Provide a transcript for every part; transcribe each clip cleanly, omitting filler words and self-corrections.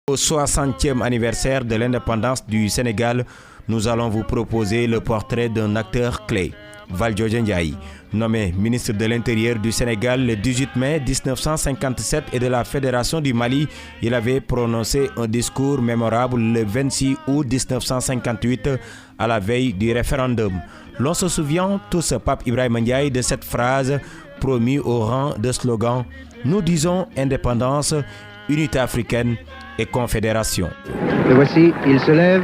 Au 60e anniversaire de l'indépendance du Sénégal, nous allons vous proposer le portrait d'un acteur clé, Valdiodio Ndiaye. Nommé ministre de l'Intérieur du Sénégal le 18 mai 1957 et de la Fédération du Mali, il avait prononcé un discours mémorable le 26 août 1958 à la veille du référendum. L'on se souvient tous, Pape Ibrahima Ndiaye, de cette phrase promue au rang de slogan « Nous disons indépendance, unité africaine et confédération ». Le voici, il se lève.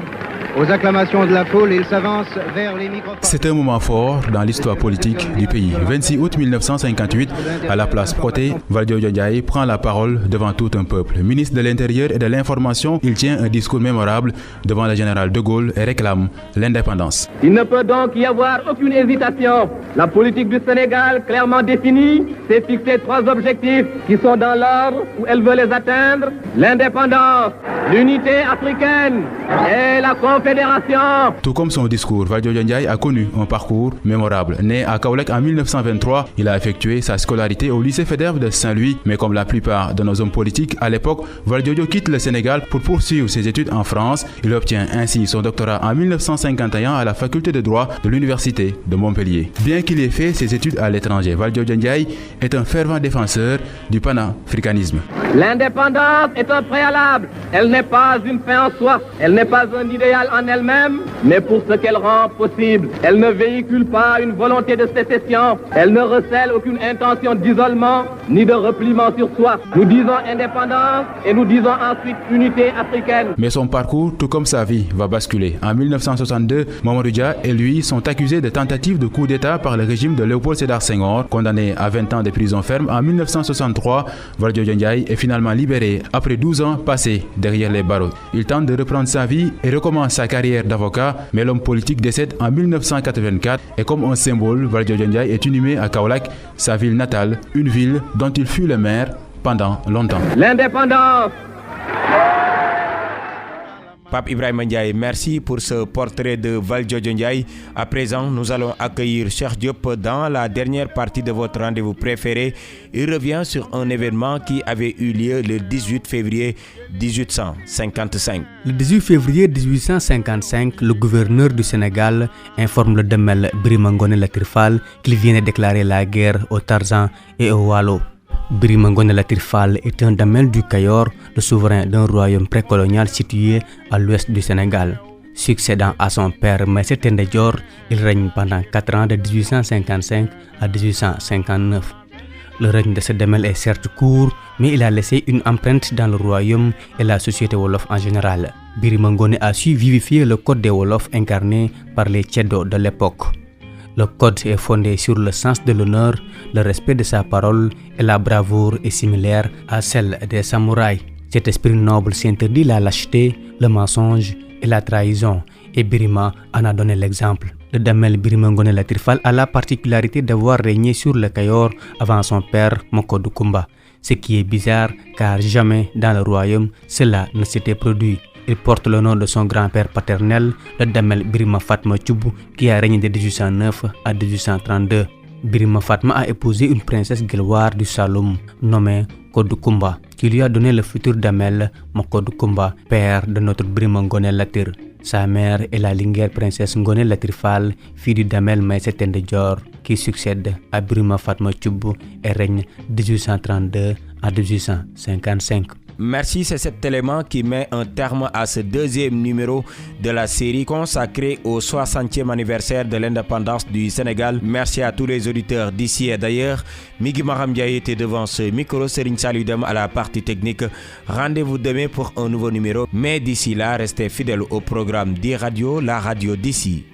Aux acclamations de la foule, il s'avance vers les microphones. C'est un moment fort dans l'histoire politique du pays. 26 août 1958, à la place Protet, Valdiodio Ndiaye prend la parole devant tout un peuple. Ministre de l'Intérieur et de l'Information, il tient un discours mémorable devant le général de Gaulle et réclame l'indépendance. Il ne peut donc y avoir aucune hésitation. La politique du Sénégal, clairement définie, s'est fixé 3 objectifs qui sont dans l'ordre où elle veut les atteindre. L'indépendance, l'unité africaine et la confédération. Tout comme son discours, Valdiodio Ndiaye a connu un parcours mémorable. Né à Kaolack en 1923, il a effectué sa scolarité au lycée Faidherbe de Saint-Louis. Mais comme la plupart de nos hommes politiques à l'époque, Valdiodio quitte le Sénégal pour poursuivre ses études en France. Il obtient ainsi son doctorat en 1951 à la faculté de droit de l'université de Montpellier. Bien qu'il ait fait ses études à l'étranger, Valdiodio Ndiaye est un fervent défenseur du panafricanisme. L'indépendance est un préalable. Elle n'est pas une fin en soi. Elle n'est pas un idéal en elle-même, mais pour ce qu'elle rend possible. Elle ne véhicule pas une volonté de sécession. Elle ne recèle aucune intention d'isolement ni de repliement sur soi. Nous disons indépendance et nous disons ensuite unité africaine. Mais son parcours, tout comme sa vie, va basculer. En 1962, Mamadou Dia et lui sont accusés de tentative de coup d'État par le régime de Léopold Sédar Senghor. Condamné à 20 ans de prison ferme, en 1963, Valdiodio Ndiaye est finalement libéré après 12 ans passés derrière les barreaux. Il tente de reprendre sa vie et recommence sa carrière d'avocat, mais l'homme politique décède en 1984 et comme un symbole, Valdiodio Ndiaye est inhumé à Kaolack, sa ville natale, une ville dont il fut le maire pendant longtemps. L'indépendance. Pape Ibrahima Ndiaye, merci pour ce portrait de Valdiodio Ndiaye. À présent, nous allons accueillir Cheikh Diop dans la dernière partie de votre rendez-vous préféré. Il revient sur un événement qui avait eu lieu le 18 février 1855. Le 18 février 1855, le gouverneur du Sénégal informe le Damel Birima Ngoné Latyr Fall qu'il vient de déclarer la guerre aux Tarzans et aux Waalo. Birima Ngoné Latyr Fall est un damel du Kayor, le souverain d'un royaume précolonial situé à l'ouest du Sénégal. Succédant à son père Maïssé Tendé Dior, il règne pendant 4 ans de 1855 à 1859. Le règne de ce damel est certes court, mais il a laissé une empreinte dans le royaume et la société Wolof en général. Birima Ngoné a su vivifier le code des Wolofs incarné par les Ceddo de l'époque. Le code est fondé sur le sens de l'honneur, le respect de sa parole et la bravoure est similaire à celle des samouraïs. Cet esprit noble s'interdit la lâcheté, le mensonge et la trahison et Birima en a donné l'exemple. Le damel Birima Ngoné Latyr Fall a la particularité d'avoir régné sur le Kayor avant son père Mokodou Koumba, ce qui est bizarre car jamais dans le royaume cela ne s'était produit. Il porte le nom de son grand-père paternel, le damel Birima Fatma Thioub, qui a régné de 1809 à 1832. Birima Fatma a épousé une princesse guelwaar du Saloum, nommée Kodou Koumba, qui lui a donné le futur damel Mokodou Koumba, père de notre Birima Ngoné Latyr. Sa mère est la linguère princesse Ngoné Latyr Fall, fille du damel Maïssé Tendé Dior, qui succède à Birima Fatma Thioub et règne de 1832 à 1855. Merci, c'est cet élément qui met un terme à ce deuxième numéro de la série consacrée au 60e anniversaire de l'indépendance du Sénégal. Merci à tous les auditeurs d'ici et d'ailleurs. Migui Maram Ndiaye était devant ce micro, Serigne Saliou Deme à la partie technique. Rendez-vous demain pour un nouveau numéro. Mais d'ici là, restez fidèles au programme d'e-radio, la radio d'ici.